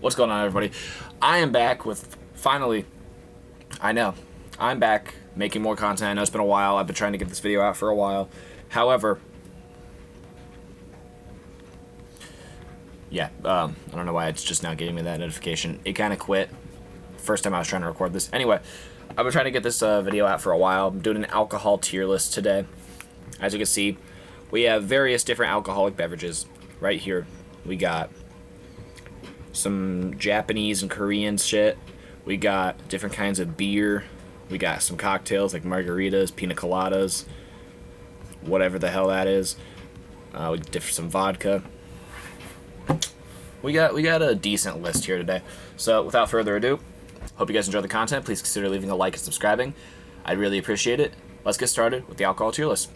What's going on, everybody? I am back with, finally, I know, I'm back making more content. I know it's been a while. I've been trying to get this video out for a while. However, yeah, I don't know why it's just now getting me that notification. It kind of quit first time I was trying to record this. Anyway, I've been trying to get this video out for a while. I'm doing an alcohol tier list today. As you can see, we have various different alcoholic beverages. Right here, we got some Japanese and Korean shit. We got different kinds of beer. We got some cocktails like margaritas, pina coladas, whatever the hell that is. We did some vodka. We got a decent list here today. So without further ado, hope you guys enjoy the content. Please consider leaving a like and subscribing. I'd really appreciate it. Let's get started with the alcohol tier list.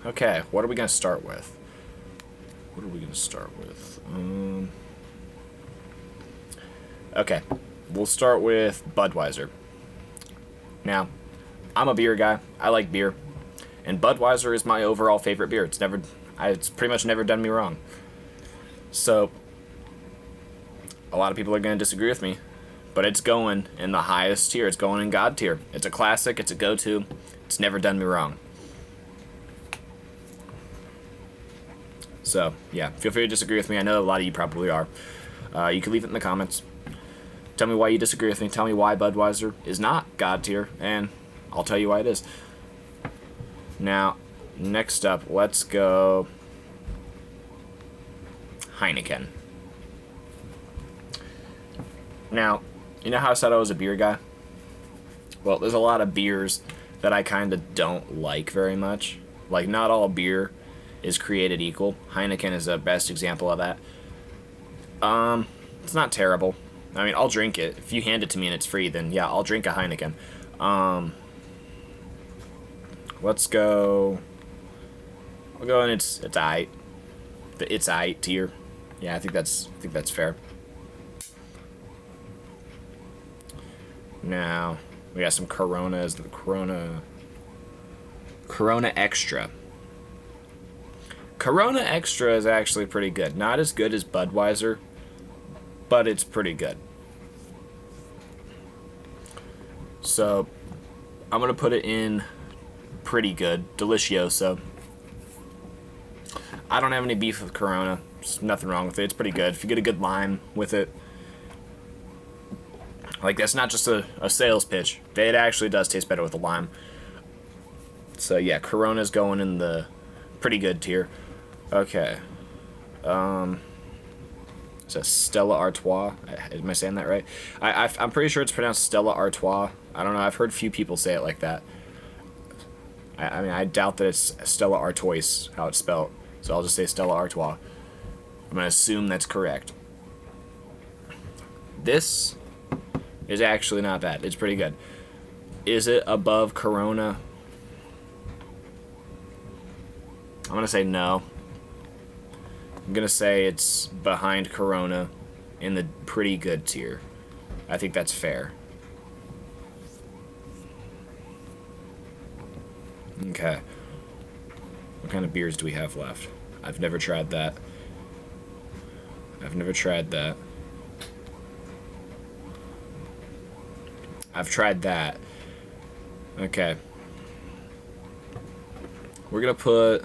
Okay, what are we gonna start with? Okay, we'll start with Budweiser. Now, I'm a beer guy. I like beer, and Budweiser is my overall favorite beer. It's pretty much never done me wrong. So, a lot of people are going to disagree with me, but it's going in the highest tier. It's going in God tier. It's a classic. It's a go-to. It's never done me wrong. So, yeah, feel free to disagree with me. I know a lot of you probably are. You can leave it in the comments. Tell me why you disagree with me. Tell me why Budweiser is not God tier, and I'll tell you why it is. Now, next up, let's go Heineken. Now, you know how I said I was a beer guy? Well, there's a lot of beers that I kind of don't like very much. Like, not all beer is created equal. Heineken is the best example of that. It's not terrible. I mean, I'll drink it. If you hand it to me and it's free, then yeah, I'll drink a Heineken. Let's go. I'll go and it's aight. The it's aight tier. Yeah, I think that's fair. Now we got some Coronas. The Corona Extra. Corona Extra is actually pretty good. Not as good as Budweiser, but it's pretty good. So, I'm going to put it in pretty good. Delicioso. I don't have any beef with Corona. There's nothing wrong with it. It's pretty good. If you get a good lime with it. Like, that's not just a sales pitch. It actually does taste better with a lime. So, yeah, Corona's going in the pretty good tier. Okay. Is that Stella Artois? Am I saying that right? I'm pretty sure it's pronounced Stella Artois. I don't know. I've heard few people say it like that. I mean, I doubt that it's Stella Artois, how it's spelled. So I'll just say Stella Artois. I'm going to assume that's correct. This is actually not bad. It's pretty good. Is it above Corona? I'm going to say no. I'm going to say it's behind Corona in the pretty good tier. I think that's fair. Okay. What kind of beers do we have left? I've never tried that. I've tried that. Okay. We're going to put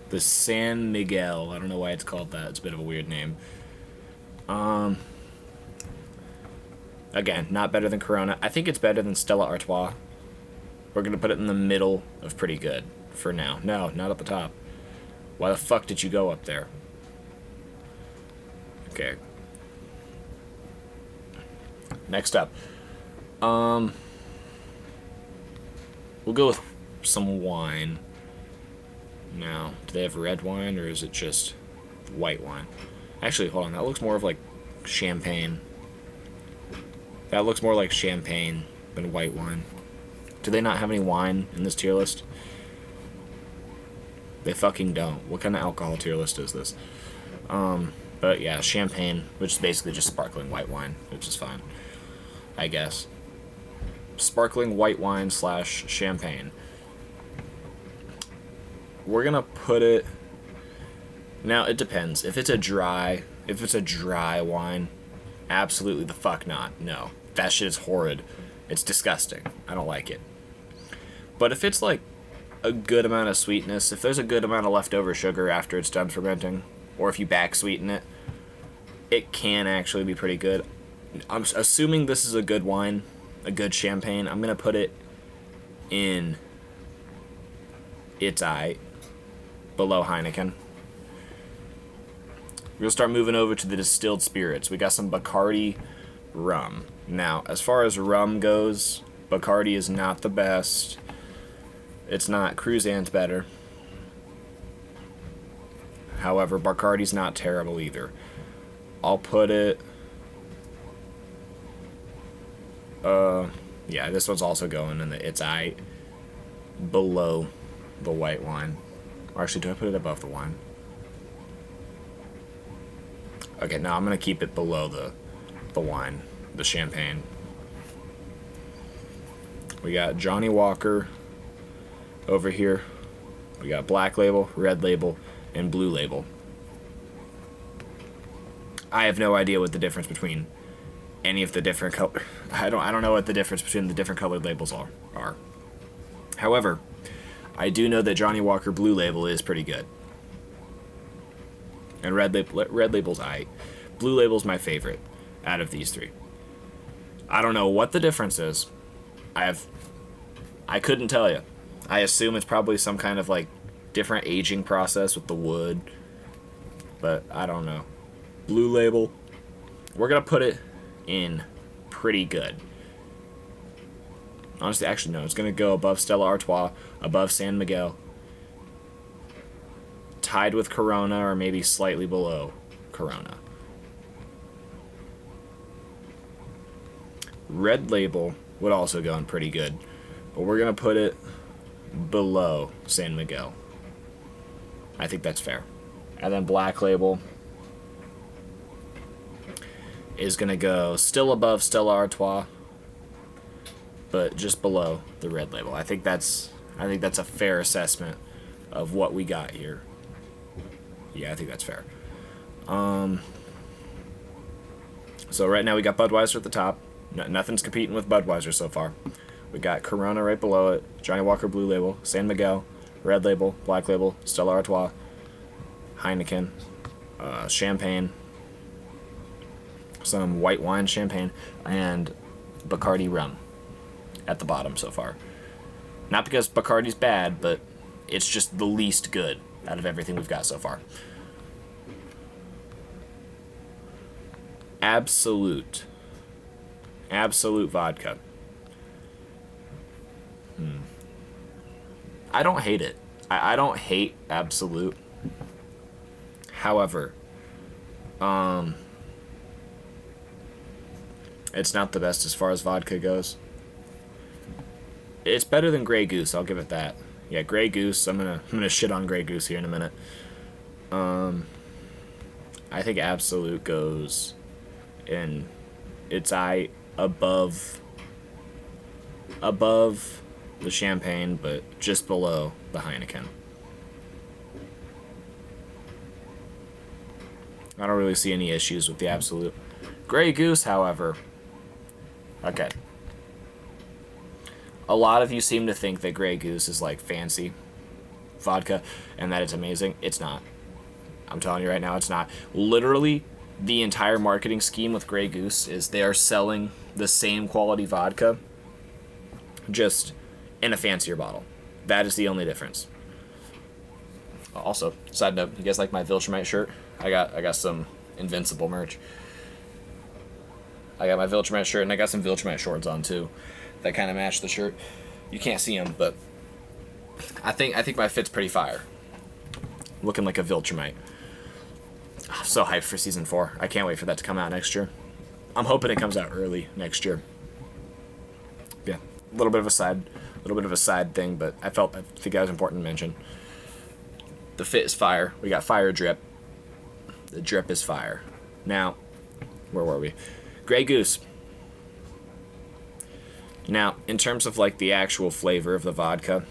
the San Miguel. I don't know why it's called that. It's a bit of a weird name. Again, not better than Corona. I think it's better than Stella Artois. We're going to put it in the middle of pretty good for now. No, not at the top. Why the fuck did you go up there? Okay. Next up. We'll go with some wine. Now, do they have red wine, or is it just white wine? Actually, hold on. That looks more of like champagne. That looks more like champagne than white wine. Do they not have any wine in this tier list? They fucking don't. What kind of alcohol tier list is this? But yeah, champagne, which is basically just sparkling white wine, which is fine, I guess. Sparkling white wine / champagne. We're gonna put it Now, it depends. If it's a dry wine, absolutely the fuck not. No. That shit is horrid. It's disgusting. I don't like it. But if it's like a good amount of sweetness, if there's a good amount of leftover sugar after it's done fermenting, or if you back sweeten it, it can actually be pretty good. I'm assuming this is a good wine, a good champagne. I'm going to put it in It's Aight, below Heineken. We're going to start moving over to the distilled spirits. We got some Bacardi rum. Now, as far as rum goes, Bacardi is not the best. It's not. Cruzan's better. However, Bacardi's not terrible either. I'll put it... yeah, this one's also going in the It's Aight, below the white wine. Or actually, do I put it above the wine? Okay, no, I'm going to keep it below the wine, the champagne. We got Johnny Walker over here. We got Black Label, Red Label, and Blue Label. I have no idea what the difference between any of the different color. I don't know what the difference between the different colored labels are. However, I do know that Johnny Walker Blue Label is pretty good. And Red Label's aight. Blue Label's my favorite out of these three. I don't know what the difference is. I couldn't tell you. I assume it's probably some kind of like different aging process with the wood, but I don't know. Blue Label, we're gonna put it in pretty good. Honestly, actually no, it's gonna go above Stella Artois, above San Miguel, tied with Corona, or maybe slightly below Corona. Red Label would also go in pretty good, but we're gonna put it below San Miguel. I think that's fair. And then Black Label is gonna go still above Stella Artois, but just below the Red Label. I think that's a fair assessment of what we got here. Yeah, I think that's fair. So right now we got Budweiser at the top. Nothing's competing with Budweiser so far. We got Corona right below it, Johnny Walker Blue Label, San Miguel, Red Label, Black Label, Stella Artois, Heineken, Champagne, some white wine champagne, and Bacardi rum at the bottom so far. Not because Bacardi's bad, but it's just the least good out of everything we've got so far. Absolut vodka. I don't hate it. I don't hate Absolut. However, it's not the best as far as vodka goes. It's better than Grey Goose, I'll give it that. Yeah, Grey Goose, I'm gonna shit on Grey Goose here in a minute. I think Absolut goes in It's Aight, above the Champagne, but just below the Heineken. I don't really see any issues with the Absolut. Grey Goose, however, okay. A lot of you seem to think that Grey Goose is like fancy vodka and that it's amazing. It's not. I'm telling you right now, it's not. Literally, the entire marketing scheme with Grey Goose is they are selling the same quality vodka, just in a fancier bottle. That is the only difference. Also, side note, you guys like my Viltrumite shirt? I got some Invincible merch. I got my Viltrumite shirt, and I got some Viltrumite shorts on too, that kind of match the shirt. You can't see them, but I think my fit's pretty fire. Looking like a Viltrumite. I'm so hyped for season 4. I can't wait for that to come out next year. I'm hoping it comes out early next year. Yeah, a little bit of a side thing, but I think that was important to mention. The fit is fire. We got fire drip. The drip is fire. Now, where were we? Grey Goose. Now, in terms of like the actual flavor of the vodka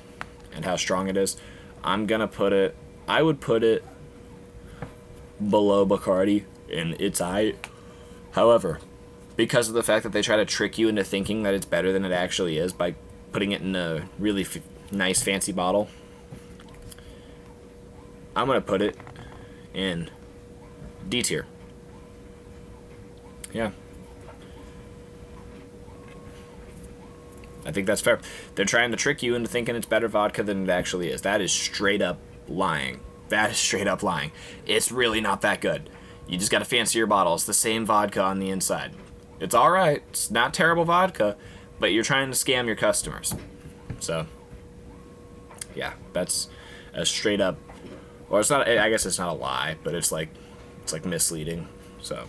and how strong it is, I would put it below Bacardi, and it's aight. However, because of the fact that they try to trick you into thinking that it's better than it actually is by putting it in a really nice fancy bottle, I'm gonna put it in D tier. Yeah. I think that's fair. They're trying to trick you into thinking it's better vodka than it actually is. That is straight up lying. That is straight up lying. It's really not that good. You just gotta fancy your bottle. It's the same vodka on the inside. It's alright. It's not terrible vodka, but you're trying to scam your customers. So, yeah, that's a straight up, or it's not, I guess it's not a lie, but it's like misleading. So,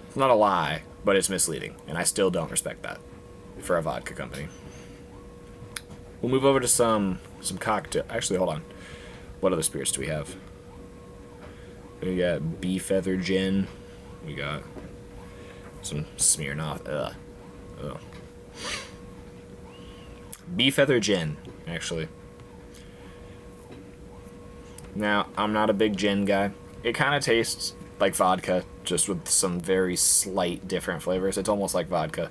it's not a lie, but it's misleading, and I still don't respect that for a vodka company. We'll move over to some cocktail. Actually, hold on. What other spirits do we have? We got Bee Feather Gin. We got some Smirnoff. Ugh. Bee Feather Gin, actually. Now, I'm not a big gin guy. It kind of tastes like vodka, just with some very slight different flavors. It's almost like vodka.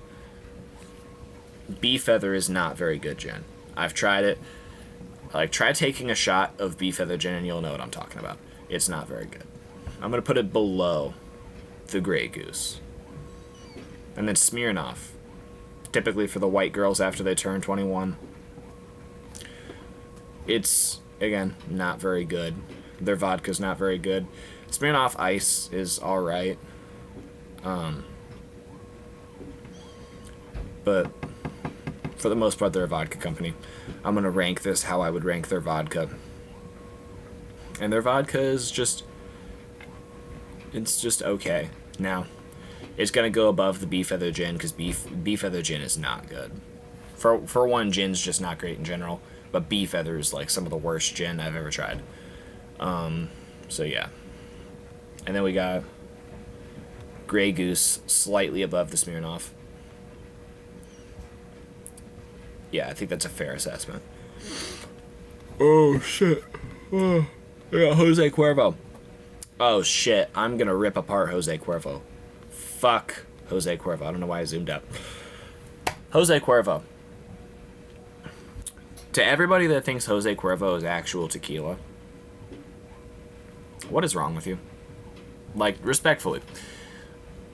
Bee Feather is not very good gin. I've tried it. Like, try taking a shot of Bee Feather Gin and you'll know what I'm talking about. It's not very good. I'm going to put it below the Grey Goose. And then Smirnoff. Typically for the white girls after they turn 21. It's, again, not very good. Their vodka's not very good. Smirnoff Ice is alright. But for the most part, they're a vodka company. I'm going to rank this how I would rank their vodka. And their vodka is just, it's just okay. Now, it's going to go above the Bee Feather Gin because Bee Feather Gin is not good. For one, gin's just not great in general. But Bee Feather is like some of the worst gin I've ever tried. So yeah. And then we got Grey Goose slightly above the Smirnoff. Yeah, I think that's a fair assessment. Oh, shit. Oh, yeah, Jose Cuervo. Oh, shit. I'm going to rip apart Jose Cuervo. Fuck Jose Cuervo. I don't know why I zoomed up. Jose Cuervo. To everybody that thinks Jose Cuervo is actual tequila, what is wrong with you? Like, respectfully.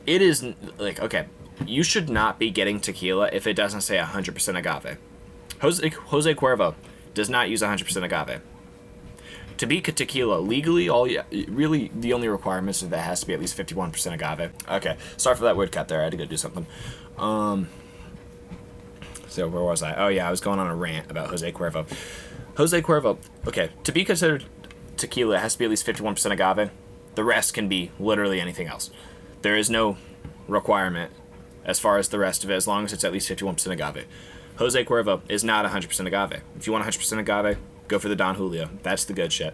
It is, like, okay, you should not be getting tequila if it doesn't say 100% agave. Jose Cuervo does not use 100% agave. To be tequila legally, really the only requirements is that it has to be at least 51% agave. Okay, sorry for that word cut there. I had to go do something. So where was I? Oh yeah, I was going on a rant about Jose Cuervo. Jose Cuervo. Okay, to be considered tequila, it has to be at least 51% agave. The rest can be literally anything else. There is no requirement as far as the rest of it, as long as it's at least 51% agave. Jose Cuervo is not 100% agave. If you want 100% agave, go for the Don Julio. That's the good shit.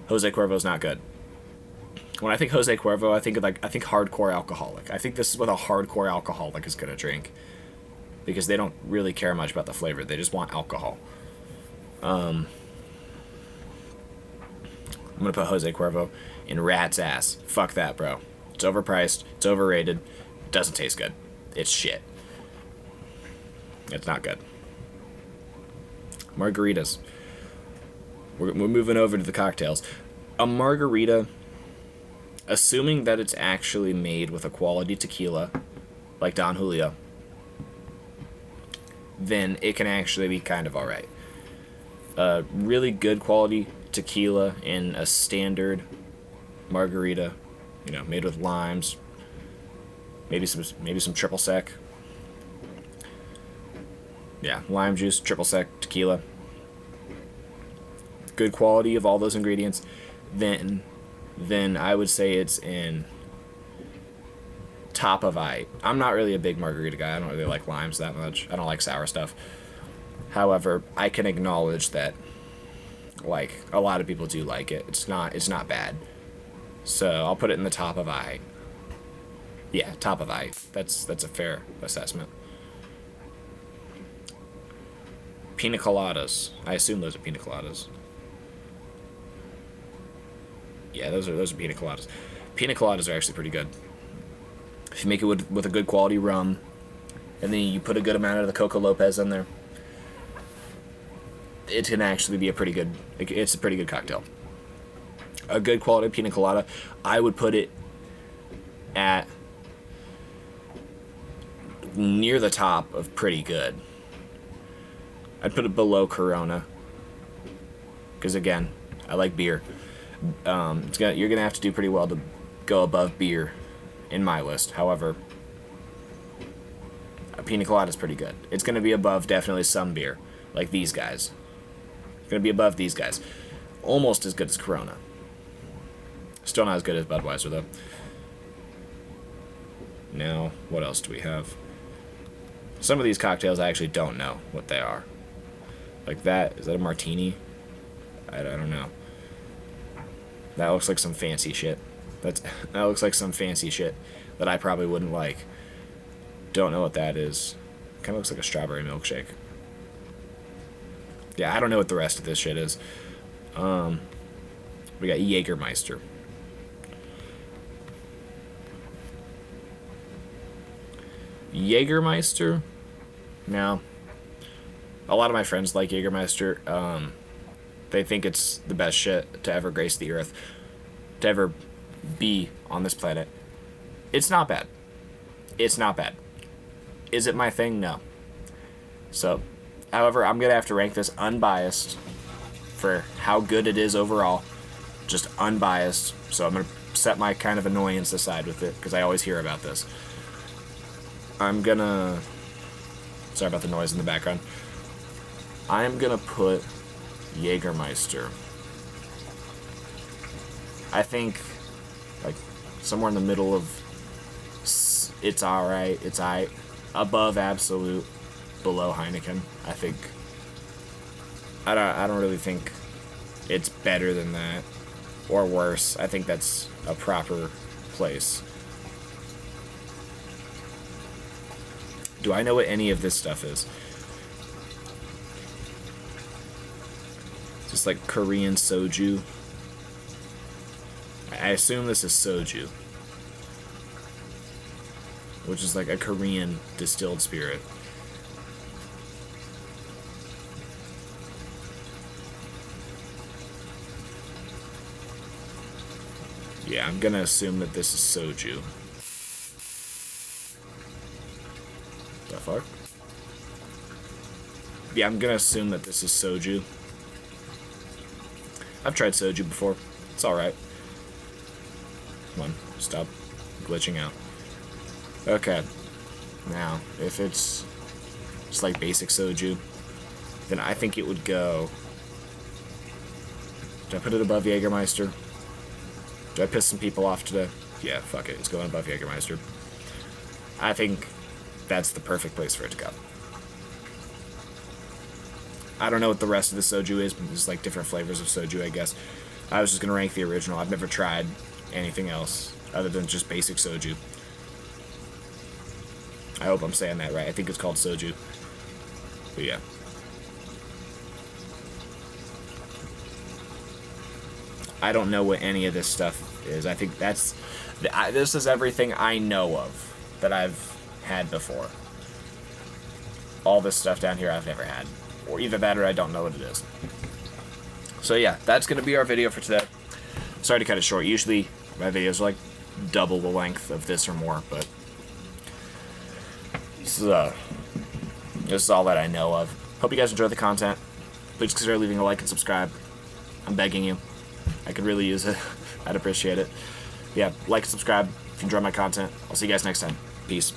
Jose Cuervo is not good. When I think Jose Cuervo, I think hardcore alcoholic. I think this is what a hardcore alcoholic is gonna drink, because they don't really care much about the flavor. They just want alcohol. I'm gonna put Jose Cuervo in rat's ass. Fuck that, bro. It's overpriced. It's overrated. It doesn't taste good. It's shit. It's not good. Margaritas. We're moving over to the cocktails. A margarita, assuming that it's actually made with a quality tequila, like Don Julio, then it can actually be kind of alright. Really good quality tequila in a standard margarita, made with limes, maybe some triple sec. Yeah, lime juice, triple sec, tequila. Good quality of all those ingredients. Then I would say it's in top of I'm not really a big margarita guy. I don't really like limes that much. I don't like sour stuff. However, I can acknowledge that, like, a lot of people do like it. It's not bad. So I'll put it in the top of Yeah, top of That's a fair assessment. Pina coladas. I assume those are pina coladas. Yeah, those are pina coladas. Pina coladas are actually pretty good. If you make it with a good quality rum, and then you put a good amount of the Coco Lopez in there, it can actually be a pretty good. It's a pretty good cocktail. A good quality pina colada, I would put it at near the top of pretty good. I'd put it below Corona, because again, I like beer. You're gonna have to do pretty well to go above beer in my list. However, a pina colada is pretty good. It's gonna be above definitely some beer, like these guys. It's gonna be above these guys. Almost as good as Corona. Still not as good as Budweiser though. Now, what else do we have? Some of these cocktails I actually don't know what they are. Like that, is that a martini? I don't know. That looks like some fancy shit. That looks like some fancy shit that I probably wouldn't like. Don't know what that is. Kind of looks like a strawberry milkshake. Yeah, I don't know what the rest of this shit is. We got Jägermeister. Jägermeister. Now, a lot of my friends like Jägermeister. They think it's the best shit to ever grace the earth, to ever be on this planet. It's not bad. It's not bad. Is it my thing? No. So, however, I'm going to have to rank this unbiased for how good it is overall. Just unbiased. So I'm going to set my kind of annoyance aside with it, because I always hear about this. I'm going to... Sorry about the noise in the background. I'm going to put Jägermeister, I think, like, somewhere in the middle of it's alright, it's aight, above Absolut, below Heineken. I think I don't really think it's better than that or worse. I think that's a proper place. Do I know what any of this stuff is? Just like Korean soju. I assume this is soju, which is like a Korean distilled spirit. Yeah, I'm gonna assume that this is soju. The fuck? Yeah, I'm gonna assume that this is soju. I've tried soju before. It's alright. Come on, stop glitching out. Okay. Now, if it's just like basic soju, then I think it would go... Do I put it above Jägermeister? Do I piss some people off today? Yeah, fuck it. It's going above Jägermeister. I think that's the perfect place for it to go. I don't know what the rest of the soju is, but there's like different flavors of soju, I guess. I was just going to rank the original. I've never tried anything else other than just basic soju. I hope I'm saying that right. I think it's called soju. But yeah. I don't know what any of this stuff is. I think that's... this is everything I know of that I've had before. All this stuff down here I've never had. Or either that or I don't know what it is. So yeah, that's going to be our video for today. Sorry to cut it short. Usually my videos are like double the length of this or more, but this is all that I know of. Hope you guys enjoyed the content. Please consider leaving a like and subscribe. I'm begging you. I could really use it. I'd appreciate it. Yeah, like and subscribe if you enjoy my content. I'll see you guys next time. Peace.